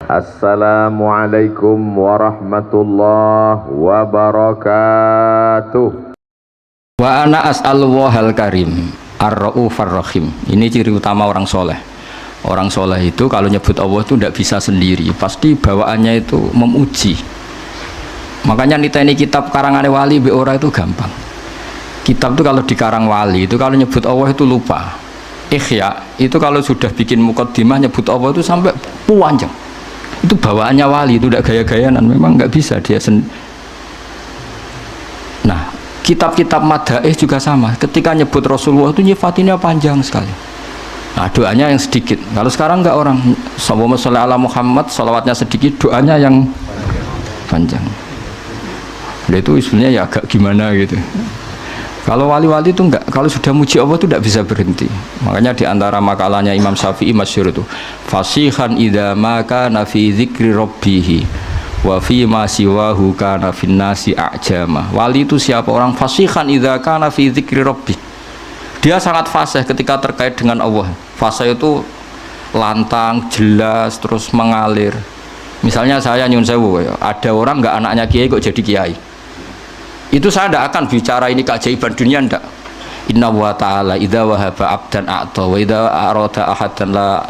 Assalamualaikum warahmatullahi wabarakatuh. Wa ana as'alullahal karim ar-raufar rahim. Ini ciri utama orang soleh. Orang soleh itu kalau nyebut Allah itu tidak bisa sendiri, pasti bawaannya itu memuji. Makanya niteni kitab karangan wali be ora itu gampang. Kitab itu kalau dikarang wali itu kalau nyebut Allah itu lupa. Ikhya itu kalau sudah bikin mukaddimah nyebut Allah itu sampai panjang. Itu bawaannya wali, itu tidak gaya-gayaan, memang nggak bisa dia Nah, kitab-kitab madaih juga sama. Ketika nyebut Rasulullah itu nyifatinnya panjang sekali. Nah, doanya yang sedikit. Kalau sekarang nggak, orang Allahumma sholli ala Muhammad, sholawatnya sedikit, doanya yang panjang. Nah, itu sebenarnya ya agak gimana gitu. Kalau wali-wali itu enggak, kalau sudah muji Allah itu tidak bisa berhenti. Makanya di antara makalahnya Imam Syafi'i masyhur itu, fasihan idza ma kana fi dzikri rabbih wa fi ma siwahu kana fin nasi a'jama. Wali itu siapa? Orang fasihan idza kana fi dzikri rabbih. Dia sangat fasih ketika terkait dengan Allah. Fasih itu lantang, jelas, terus mengalir. Misalnya saya nyun sewu, ada orang enggak anaknya kiai kok jadi kiai. Itu saya tidak akan bicara ini keajaiban dunia, tidak. Inna wa ta'ala idza wahaba abdan a'ta wa idza arada ahadan la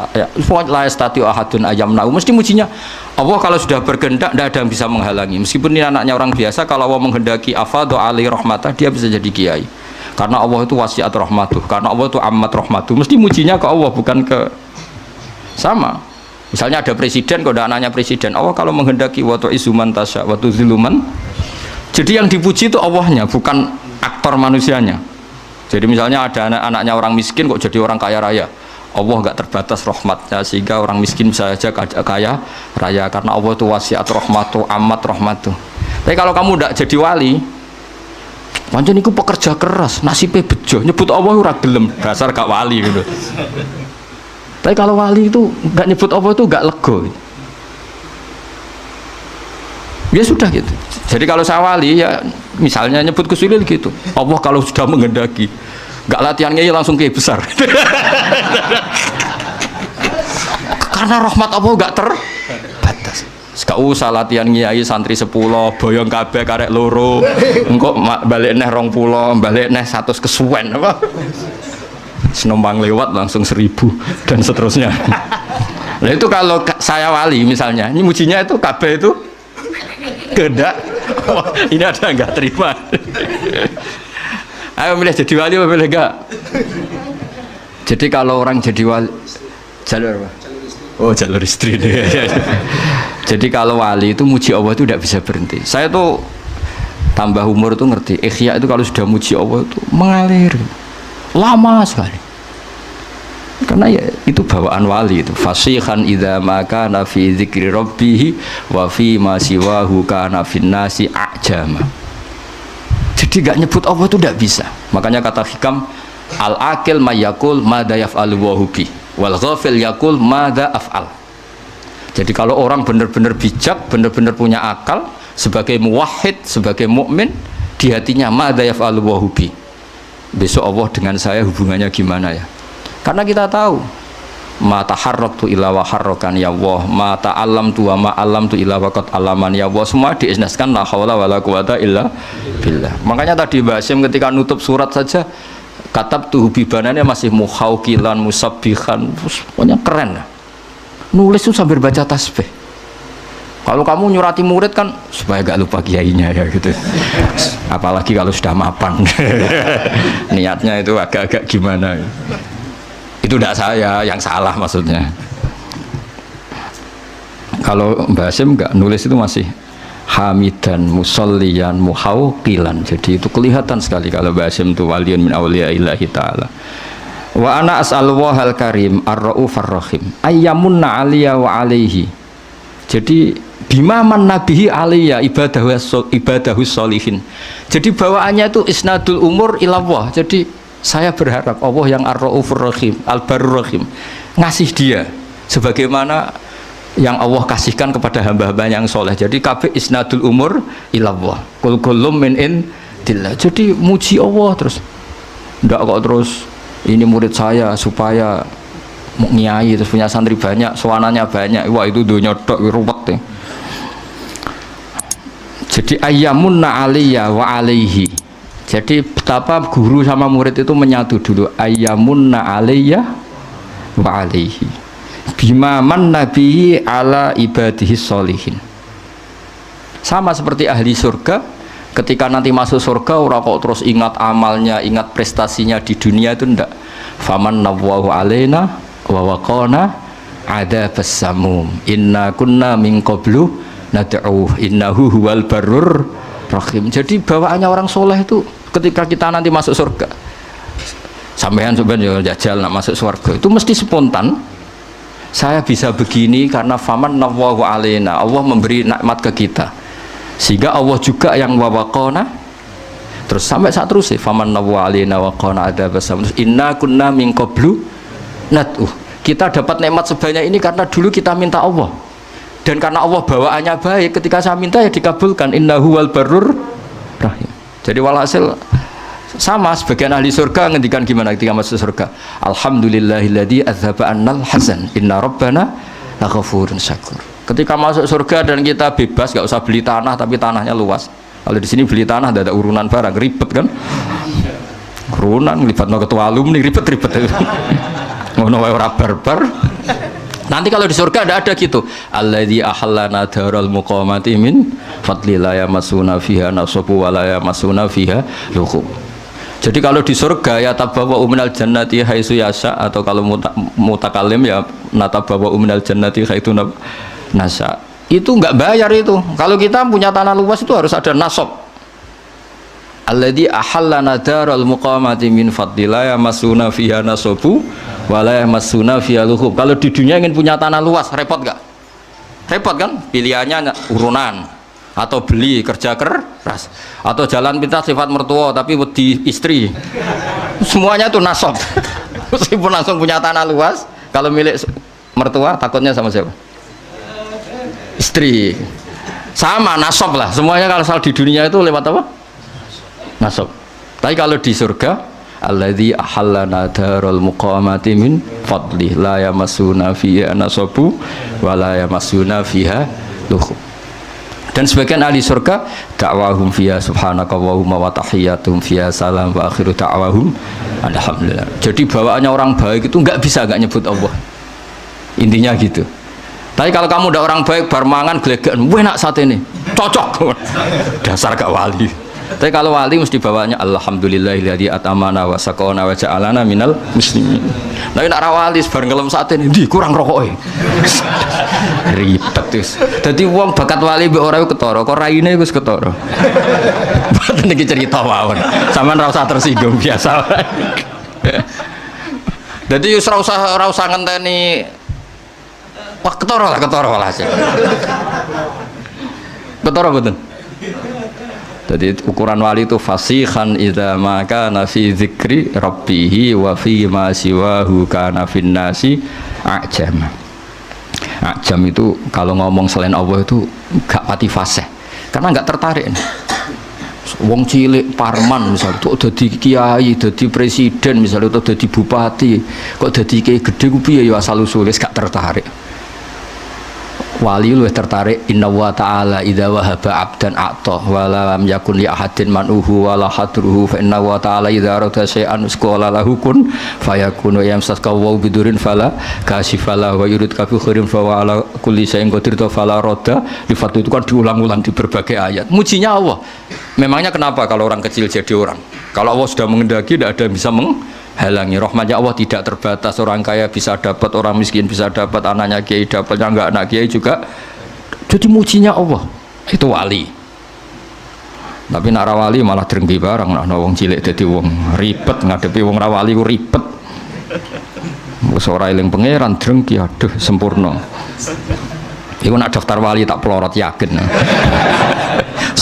yastati ahadun ayamna. Mesti mujinya Allah kalau sudah berkehendak tidak ada yang bisa menghalangi. Meskipun ini anaknya orang biasa, kalau Allah menghendaki afadhu alaihi rahmatah, dia bisa jadi kiai. Karena Allah itu wasiat rahmatuh, karena Allah itu amat rahmatuh. Mesti mujinya ke Allah, bukan ke sama. Misalnya ada presiden, kalau ada anaknya presiden, Allah kalau menghendaki wa tu'izzu man tasya wa tuzillu man. Jadi yang dipuji itu Allahnya, bukan aktor manusianya. Jadi misalnya ada anak-anaknya orang miskin kok jadi orang kaya raya. Allah nggak terbatas rahmatnya sehingga orang miskin bisa saja kaya raya, karena Allah itu wasiat rahmatu, amat rahmatu. Tapi kalau kamu tidak jadi wali, pancen iku pekerja keras, nasibnya bejo, nyebut Allah ora gelem, dasar gak wali gitu. Tapi kalau wali itu nggak nyebut Allah itu nggak lego. Ya sudah gitu. Jadi kalau saya wali ya misalnya nyebut kesulil gitu, Allah kalau sudah menghendaki, nggak latihannya ya langsung kayak besar. Karena rahmat Allah nggak terbatas. Gak usah latihan kiai santri 10 boyong kabeh karek loro, engko balik neh 20, balik neh 100 kesuwen apa. Senombang lewat langsung 1000 dan seterusnya. Nah itu kalau saya wali misalnya, ini mujinya itu kabeh itu kehendak. Oh, ini ada nggak terima. Ayo milih jadi wali apa milih enggak? Jadi kalau orang jadi wali jalur apa? Oh jalur istri deh. Jadi kalau wali itu muji Allah itu tidak bisa berhenti. Saya tuh tambah umur tuh ngerti, ikhya itu kalau sudah muji Allah itu mengalir lama sekali. Karena ya itu bawaan wali itu. Fasihan idza ma kana fi dzikri rabbih wa fi ma siwahu kana fin nasi a'jama. Jadi gak nyebut Allah itu tidak bisa. Makanya kata hikam, al akil mayakul madza yaf'alu wa hubi wal ghafil yakul madza af'al. Jadi kalau orang benar-benar bijak, benar-benar punya akal, sebagai muwahhid, sebagai mukmin, di hatinya madza yaf'alu wa hubi. Besok Allah dengan saya hubungannya gimana ya? Karena kita tahu ma taharraktu illa wa harrakan ya Allah, ma ta'allamtu wa ma 'allamtu illa wa qad 'allaman ya Allah. Semua diisnaskan la haula wala quwata illa billah. Makanya tadi Mbak Hasyim ketika nutup surat saja katabtu bibanannya masih muhauqilan musabbihan, pokoknya keren. Nulis itu sambil baca tasbih. Kalau kamu nyurati murid kan supaya gak lupa kiainya ya gitu. Apalagi kalau sudah mapan. Niatnya itu agak-agak gimana. Itu tidak saya yang salah maksudnya. Kalau Mbak Hasyim enggak, nulis itu masih hamidan musolliyan muhauqilan. Jadi itu kelihatan sekali kalau Mbak Hasyim itu waliyun min awliyaillahi ta'ala. Wa ana as'alullahal karim ar-raufar rahim ayyamunna 'aliyya wa 'alaihi. Jadi bima man nabihi aliyya ibadahu sholihin. Jadi bawaannya itu isnadul umur ilallah. Jadi saya berharap Allah yang ar-raufur rahim, al-barur rahim, ngasih dia sebagaimana yang Allah kasihkan kepada hamba-hamba yang soleh. Jadi kabeh isnadul umur ilallah. Kul kullum min indillah. Jadi muji Allah terus. Ndak kok terus ini murid saya supaya mau nyai terus punya santri banyak, sowanannya banyak, wah itu dunia tok ruwet ya. Jadi ayyamunna aliyya wa alaihi. Jadi betapa guru sama murid itu menyatu dulu, ayyamunna aliyya wa alaihi. Bima man nabihi ala ibadihi sholihin. Sama seperti ahli surga, ketika nanti masuk surga orang kok terus ingat amalnya, ingat prestasinya di dunia itu ndak. Faman nawwahu alaina wa waqana adzabas samum. Inna kunna min qablu nad'uh innahu huwal barrur rahim. Jadi bawaannya orang soleh itu ketika kita nanti masuk surga, sampean sebenarnya jajal nak masuk surga itu mesti spontan. Saya bisa begini karena faman nawwahu alaina, Allah memberi nikmat ke kita, sehingga Allah juga yang wawaqona. Terus sampai saat terus faman nawwahu alaina waqona adzabas samum. Inna kunna min qablu nad'uh. Kita dapat nikmat sebanyak ini karena dulu kita minta Allah. Dan karena Allah bawaannya baik, ketika saya minta ya dikabulkan. Innahu wal barrur rahim. Jadi walhasil sama sebagian ahli surga ngendikan gimana ketika masuk surga, alhamdulillahilladzi adzhaba annal hazan inna rabbana laghafurun syakur. Ketika masuk surga dan kita bebas, gak usah beli tanah tapi tanahnya luas. Kalau di sini beli tanah ada urunan barang, ribet kan, urunan libatno ketua alumni ribet-ribet. Ngono wae ora barbar. Nanti kalau di surga ada gitu. Alladzi ahallana daral muqamati min fadli la yamassuna fiha nasabu wa la yamassuna fiha lughub. Jadi kalau di surga ya tabawwa minal jannati haitsu yasha, atau kalau mutakallim ya natabawwa minal jannati haitsu nasa. Itu enggak bayar itu. Kalau kita punya tanah luas itu harus ada nasab. Alladzi ahallana daral muqamati min fadli la yamassuna fiha nasabu wala yamassuna fiha lughub. Kalau di dunia ingin punya tanah luas repot gak? Repot kan? Pilihannya urunan, atau beli kerja keras, atau jalan pintas sifat mertua tapi wedi istri. Semuanya itu nasab. Meskipun langsung punya tanah luas, kalau milik mertua takutnya sama siapa? Istri. Sama nasab lah. Semuanya kalau soal di dunia itu lewat apa? Nasab. Tapi kalau di surga, alladzi ahallana daral muqamati min fadli la yamassuna fiha nasabu wa la yamassuna fiha lughub. Dan sebagian ahli surga da'wahum fiha subhanakallahumma wa tahiyyatuhum fiha salam wa akhiru da'wahum alhamdulillah. Jadi bawaannya orang baik itu enggak bisa enggak nyebut Allah. Intinya gitu. Tapi kalau kamu udah orang baik bar mangan gelegean, enak saat ini. Cocok. Dasar gak wali. Tapi kalau wali mesti bawanya alhamdulillahilladzi atamana wa saqana wa ja'alana minal muslimin. Tapi nek ra wali bar ngelem sate ndi kurang rokoke. Ribet wis. Dadi wong bakat wali mbek ora ketara, kok raine wis ketara. Mboten iki cerita mawon. Sampeyan ora usah tersinggung biasa. Dadi wis ora usah ngenteni wah ketara lah sih. Ketara mboten? Jadi ukuran wali itu fasihan idza ma kana fi dzikri rabbih wa fi ma siwahu kana fin nasi ajam. Ajam itu kalau ngomong selain Allah itu gak pati fasih. Karena gak tertarik. Wong cilik parman misalnya kok dadi kiai, dadi presiden misalnya, atau dadi bupati, kok dadi kiai gede ku piye ya asal usule gak tertarik. Wali luwih tertarik inna wa ta'ala idza wahaba 'abdan a'ta wa lam yakun li ahadin man'uhu wa la hadruhu fa inna wa ta'ala idza arada syai'an qala lahu kun fayakunu yamsaka wa bidurin fala kasifala wa yurid ka fi khairin fa wa ala kulli syai'in qadir fala radda. Lifat itu kan diulang-ulang di berbagai ayat. Mujinya Allah. Memangnya kenapa kalau orang kecil jadi orang? Kalau Allah sudah mengendaki tidak ada yang bisa menghalangi. Rahmatnya Allah tidak terbatas. Orang kaya bisa dapat, orang miskin bisa dapat, anaknya kiai dapat, yang enggak anak kiai juga. Jadi mujinya Allah itu wali. Tapi nak wali malah drengki barang. Nah wong cilik jadi wong ribet ngadepi wong rawali ku ribet. Ora eling pangeran drengki, aduh sempurna. Iku nak daftar wali tak pelorot yakin.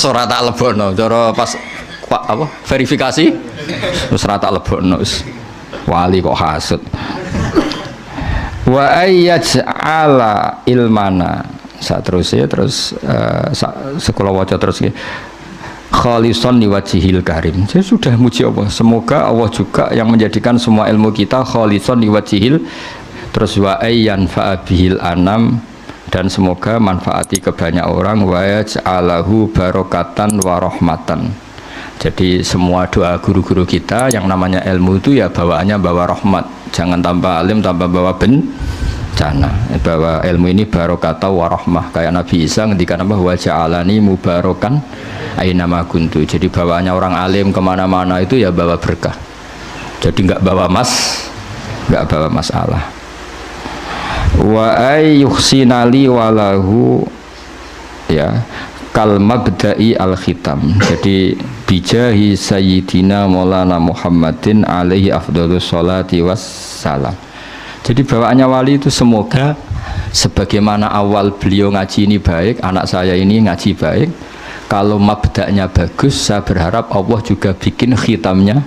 Ora tak lebono cara pas apa verifikasi terus ora tak lebono wali kok hasud. Wa ayyaj'ala ilmana saterusé terus sekolah waca terus khalisan liwajhil karim. Saya sudah muji Allah. Semoga Allah juga yang menjadikan semua ilmu kita khalisan liwajhil Terus wa ayyan fa'abihil anam, dan semoga manfaati ke banyak orang, wa yaj'alahu barokatan wa rahmatan. Jadi semua doa guru-guru kita yang namanya ilmu itu ya bawaannya bawa rahmat, jangan tambah alim tambah bawa bencana. Bahwa ilmu ini barokatan wa rahmah, kayak Nabi Isa ngendikan apa, wa ja'alani mubarokan aina ma kuntu. Jadi bawaannya orang alim kemana-mana itu ya bawa berkah, jadi nggak bawa masalah. Wa ayyuhsinali walahu, ya, kal mabda'i al khitam. Jadi bijahi sayyidina maulana Muhammadin alaihi afdhalus sholati wassalam. Jadi bawaannya wali itu semoga sebagaimana awal beliau ngaji ini baik, anak saya ini ngaji baik, kalau mabda'nya bagus, saya berharap Allah juga bikin khitamnya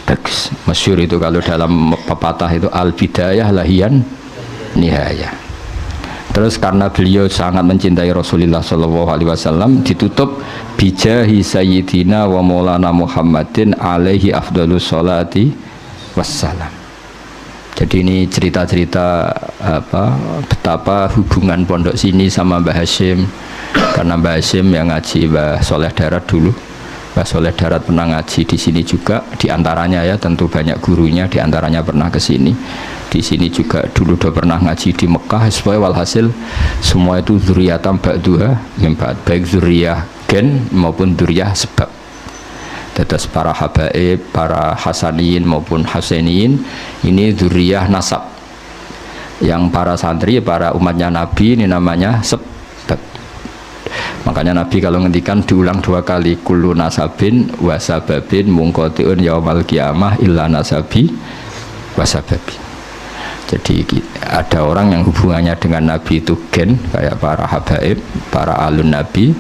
bagus. Masyhur itu kalau dalam pepatah itu al bidayah lahian nihaya. Terus karena beliau sangat mencintai Rasulullah SAW, ditutup bijahi sayyidina wa maulana Muhammadin alaihi afdhalus sholati wassalam. Jadi ini cerita-cerita betapa hubungan pondok sini sama Mbah Hashim, karena Mbah Hashim yang ngaji Mbah Soleh Darat dulu. Mbah Soleh Darat pernah ngaji di sini juga, diantaranya ya tentu banyak gurunya, diantaranya pernah ke sini. Di sini juga dulu udah pernah ngaji di Mekah. Supaya walhasil semua itu dzurriatan ba'duha min ba'd, baik dzurriyah gen maupun dzurriyah sebab. Tetes para habaib, para hasaniyin maupun husainiyin ini dzurriyah nasab. Yang para santri, para umatnya Nabi ini namanya sebab. Makanya Nabi kalau ngendikan diulang 2 kali, kullu nasabin wasababin mungkotiun yaumal qiyamah illa nasabi wasababi. Jadi ada orang yang hubungannya dengan Nabi itu gen, kayak para habaib, para alun Nabi.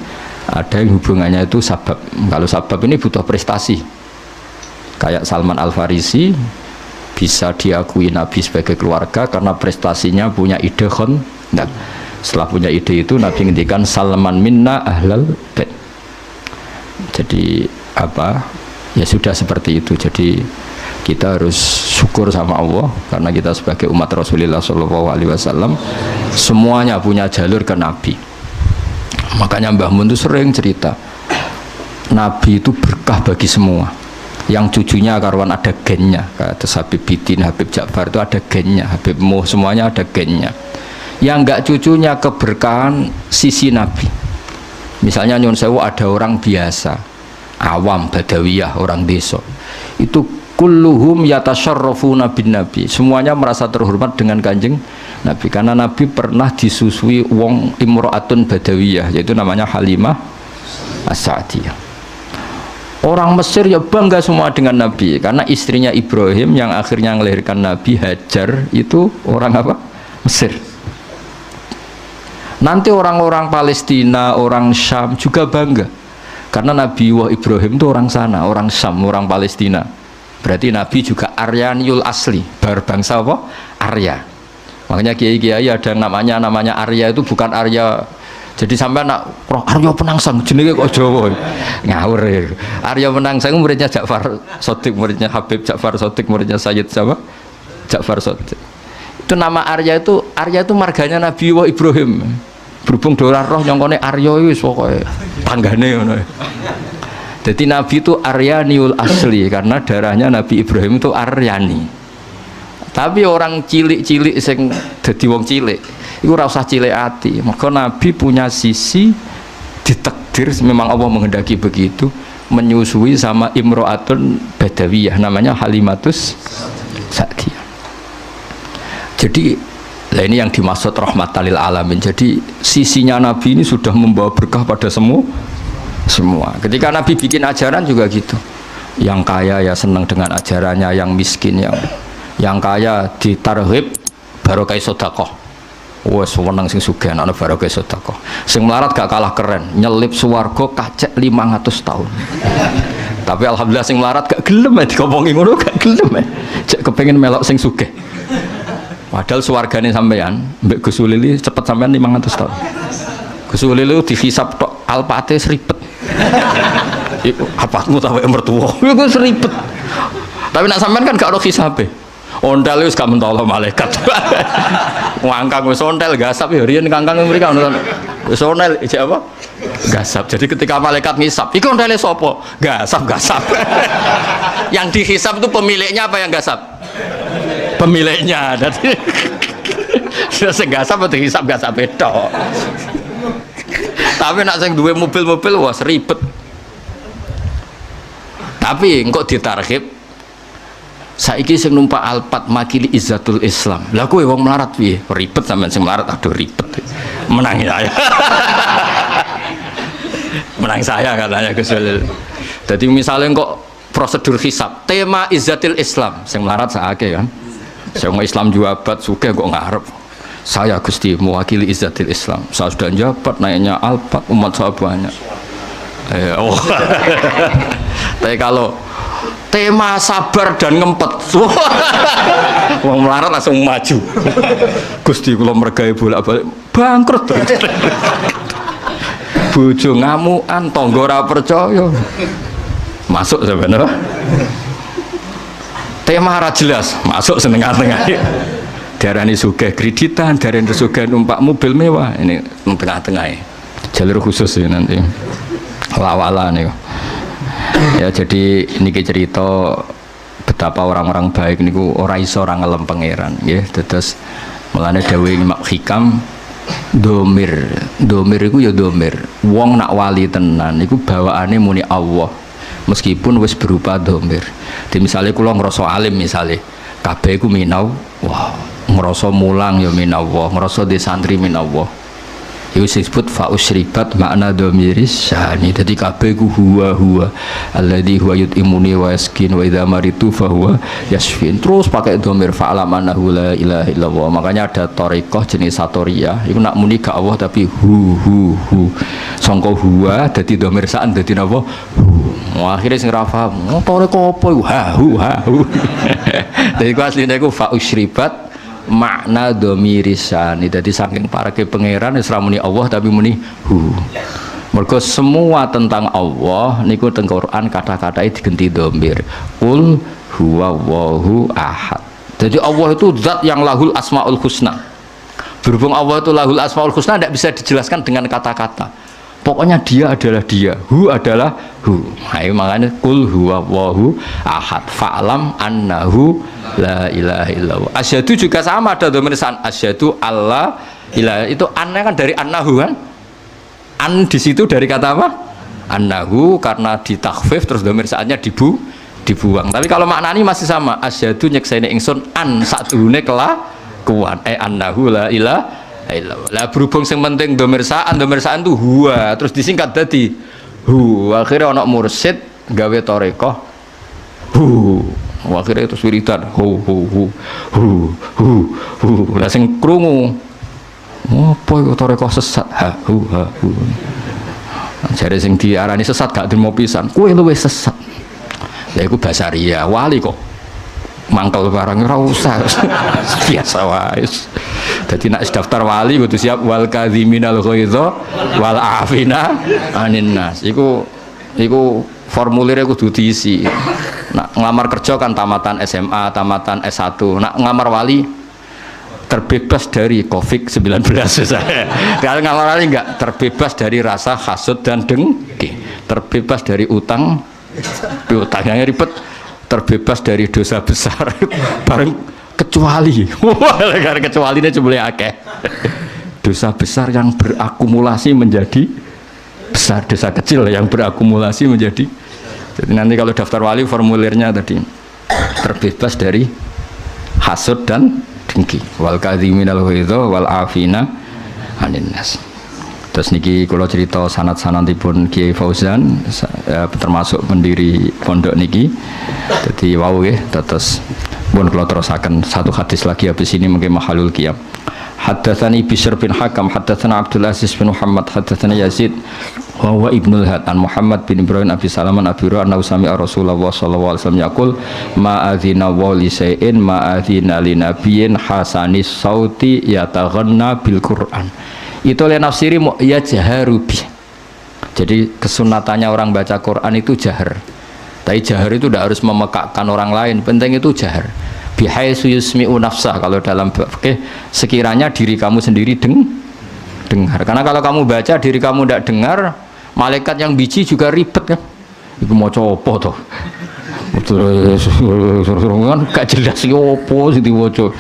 Ada yang hubungannya itu sabab. Kalau sabab ini butuh prestasi, kayak Salman Al-Farisi bisa diakui Nabi sebagai keluarga karena prestasinya punya ide khondak. Setelah punya ide itu Nabi ngendikan Salman minna ahlal bait. Jadi ya sudah seperti itu. Jadi kita harus syukur sama Allah karena kita sebagai umat Rasulullah SAW semuanya punya jalur ke Nabi. Makanya Mbah Mun itu sering cerita Nabi itu berkah bagi semua. Yang cucunya karuan ada gennya, kata Habib Bidin, Habib Ja'far itu ada gennya, Habib Muh semuanya ada gennya. Yang enggak cucunya keberkahan sisi Nabi. Misalnya Nyun Sewu ada orang biasa, awam, badawiyah, orang desa, itu kulluhum yatasyarrafuna bin Nabi, semuanya merasa terhormat dengan kanjeng Nabi karena Nabi pernah disusui wong imro'atun badawiyah, yaitu namanya Halimah As-Sa'diyah. Orang Mesir ya bangga semua dengan Nabi karena istrinya Ibrahim yang akhirnya melahirkan Nabi, Hajar, itu orang apa? Mesir. Nanti orang-orang Palestina, orang Syam juga bangga karena Nabi Ibrahim itu orang sana, orang Syam, orang Palestina. Berarti Nabi juga Aryaniul asli, berbangsa apa? Arya. Makanya kiai-kiai ada yang namanya Arya itu bukan Arya. Jadi sampai nak Arya Penangsang jenenge kok Jawa. Ngawur ya. Arya Penangsang muridnya Ja'far Shadiq, muridnya Habib Ja'far Shadiq, muridnya Sayyid siapa? Ja'far Shadiq. Itu nama Arya itu marganya Nabi Ibrahim. Berhubung dolar roh nyongkone Arya wis pokoke tanggane ngono. Jadi Nabi itu Aryaniul asli karena darahnya Nabi Ibrahim itu Aryani. Tapi orang cilik-cilik sing dadi wong cilik iku ora usah cilik ati. Maka Nabi punya sisi ditakdir, memang Allah menghendaki begitu, menyusui sama imro'atun badawiyah namanya Halimatus Sa'diyah. Jadi nah ini yang dimaksud rahmatan lil alamin. Jadi sisinya Nabi ini sudah membawa berkah pada semua. Ketika Nabi bikin ajaran juga gitu. Yang kaya ya senang dengan ajarannya, yang miskin yang kaya ditarhib barokah sedekah. Wes wenang sing sugih ana barokah sedekah. Sing melarat gak kalah keren, nyelip swarga kacek 500 tahun. Tapi alhamdulillah sing melarat gak gelem dikomongi ngono, gak gelem. Cek kepengin melok sing sugih. Padahal swargane sampean mbek Gus Ulili cepet sampean 500 tahun. Gus Ulili dihisab tok alpate seripet. Iku apatmu ta wae mertua. Iku seripet. Tapi nak sampean kan gak ono hisabe. Ontel wis gak mentolo malaikat. Ngangkang wis ontel gasap ya riyen kangkang mriki ono. Wis ontel iki apa? Gasap. Jadi ketika malaikat ngisap, iki ontele sapa? Gasap. Yang dihisap itu pemiliknya apa yang gasap? Pemiliknya. Jadi sing gasap atau dihisap gasap tok. Tapi nak sing duwe mobil-mobil wah ribet. Tapi engkau ditarhib saiki sing numpak Alphard makili izzatul Islam. Lah kowe wong melarat piye? Ribet sampean sing melarat aduh ribet. Menang saya. Menang saya katanya Gus Walil. Jadi misalnya kok prosedur hisab tema izzatul Islam sing melarat sakake kan. Sing Islam jabat sugih kok ngarep. Saya Gusti mewakili izzatul Islam. Saya sudah jabat naiknya Alphard umat saya banyak. Oh. Tapi kalau tema sabar dan ngempet, wong melarat langsung maju. Gusti kula mergawe bolak-balik bangkrut. Bojo ngamukan, tangga ora percaya. Masuk sebenarnya. Tema ora jelas, masuk setengah-tengah. Darani sugih kreditan, darani sugih numpak mobil mewah. Ini tengah-tengah. Jalur khusus ya nanti. Lawala nih. Ya jadi ini cerita betapa orang-orang baik niku ora iso ora ngelem pangeran nggih. Terus mulane dawuh Imam Hikam domir iku ya domir. Wong nak wali tenan iku bawaane muni Allah. Meskipun wis berupa domir. Di misalnya kula ngrasa alim misale, kabeh iku minau, wah, ngrasa mulang ya minallah, ngrasa di santri minallah. Itu disebut fa'usribat makna domiris syani. Jadi kabeh ku huwa alladzi huwa yut'imuni wa yaskin wa idza maritu fa huwa yashfin. Terus pakai domir fa'lam annahu la ilaha illallah. Makanya ada thariqah jenis satoriyah iku nak muni ka Allah tapi hu. Sangka huwa dadi domir saan dadi napa? Hu. Akhire sing ra paham, thariqah apa iku? Hu. Dadi ku asline iku fa'usribat makna domirisani. Jadi saking parake pangeran wis ra muni Allah tapi muni hu. Mergo semua tentang Allah niku teng Quran kata-katanya digenti domir. Qul huwallahu ahad. Jadi Allah itu zat yang lahul asmaul husna. Berhubung Allah itu lahul asmaul husna tidak bisa dijelaskan dengan kata-kata. Pokoknya dia adalah dia, hu adalah hu. Nah, makanya qul huwallahu ahad fa'lam annahu la ilaha illallah. Asyhadu juga sama ada domirisan asyhadu Allah ilaha. Itu annya kan dari annahu kan. An di situ dari kata apa? Annahu karena ditakhfif terus domirisannya dibuang. Tapi kalau maknanya masih sama. Asyhadu nyekseni ingsun an sadurunge kelakuan annahu la ilaha. Lah berhubung sing penting domirsaan tuh huwa terus disingkat dadi hu. Akhirnya ana mursyid gawe thariqah hu. Akhirnya itu wiridan hu. Lah sing krungu apa iku thariqah sesat hu. Jare sing diarani sesat gak trimo pisan. Kowe luwih sesat. Lah iku basaria wali kok mangkel barang ora usah. Biasa wae. Jadi nak daftar wali kudu siap wal kadhiminal ghaidha wal afina anin nas. Iku formulirnya kudu diisi. Nak ngelamar kerja kan tamatan SMA, tamatan S1. Nak ngelamar wali terbebas dari Covid-19 misalnya. Kalau ngelamar wali enggak terbebas dari rasa hasud dan dengki. Terbebas dari utang. Utangnya ribet. Terbebas dari dosa besar. Bareng kecuali ini cuma akeh dosa besar yang berakumulasi menjadi besar, dosa kecil yang berakumulasi menjadi. Jadi nanti kalau daftar wali formulirnya tadi terbebas dari hasud dan dengki wal kadhiminal ghaidha wal afina anin nas. Terus niki kalau cerita sanad-sanadipun Kiai Fauzan termasuk pendiri pondok niki. Jadi wow nggih terus pun kalau terusakan satu hadis lagi habis ini mungkin mahalul qiyam. Haddatsani Bishr bin Hakam, haddatsana Abdul Aziz bin Muhammad, haddatsana Yazid wa huwa Ibnul Had an Muhammad bin Ibrahim Abi Salaman Abi Hurairah anna sami'a Rasulullah sallallahu alaihi wasallam yaqul ma adzina wa li shay'in ma adzina li nabiyyin hasanis sauti yataghanna bil Qur'an. Itu oleh nafsiri ya jaharubi. Jadi kesunatannya orang baca Quran itu jahar. Tapi jahar itu tidak harus memekakkan orang lain, penting itu jahar. Bihaitsu yusmi'u nafsah, kalau dalam fikih sekiranya diri kamu sendiri dengar. Karena kalau kamu baca diri kamu tidak dengar, malaikat yang biji juga ribet kan. Iku mau copo toh. Betul kan gak jelas opo sing diwaca.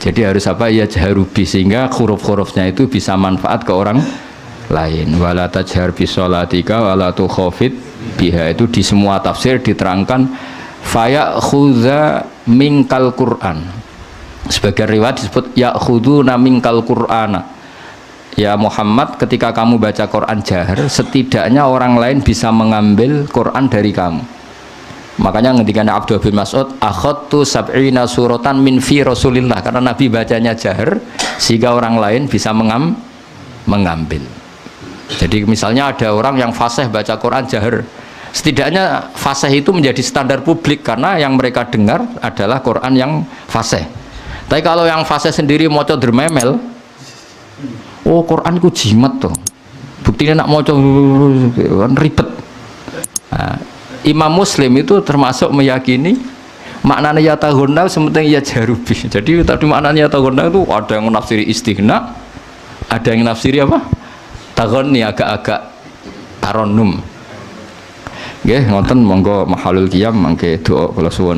Jadi harus apa ya jaharubi, sehingga huruf-hurufnya itu bisa manfaat ke orang lain. Wala tajhar bi sholatika wala tukhafit biha, itu di semua tafsir diterangkan faya khudha minkal Quran. Sebagai riwayat disebut ya khuduna minkal Qur'ana. Ya Muhammad, ketika kamu baca Quran jahar, setidaknya orang lain bisa mengambil Quran dari kamu. Makanya ketika Abdullah bin Mas'ud akhadtu sab'ina suratan min fi Rasulillah, karena Nabi bacanya jahar sehingga orang lain bisa mengambil. Jadi misalnya ada orang yang fasih baca Quran jahar, setidaknya fasih itu menjadi standar publik karena yang mereka dengar adalah Quran yang fasih. Tapi kalau yang fasih sendiri maca dermemel, oh Quran ku jimat tuh, buktinya nak maca kan ribet. Nah, Imam Muslim itu termasuk meyakini maknanya ya tahunna sementing ya jarubi. Jadi tadi maknanya tahunna itu ada yang menafsiri istighna, ada yang menafsiri apa? Taghonni, agak-agak taronum. Nggih, ngoten monggo mahalul qiyam mangke doa kula suwun.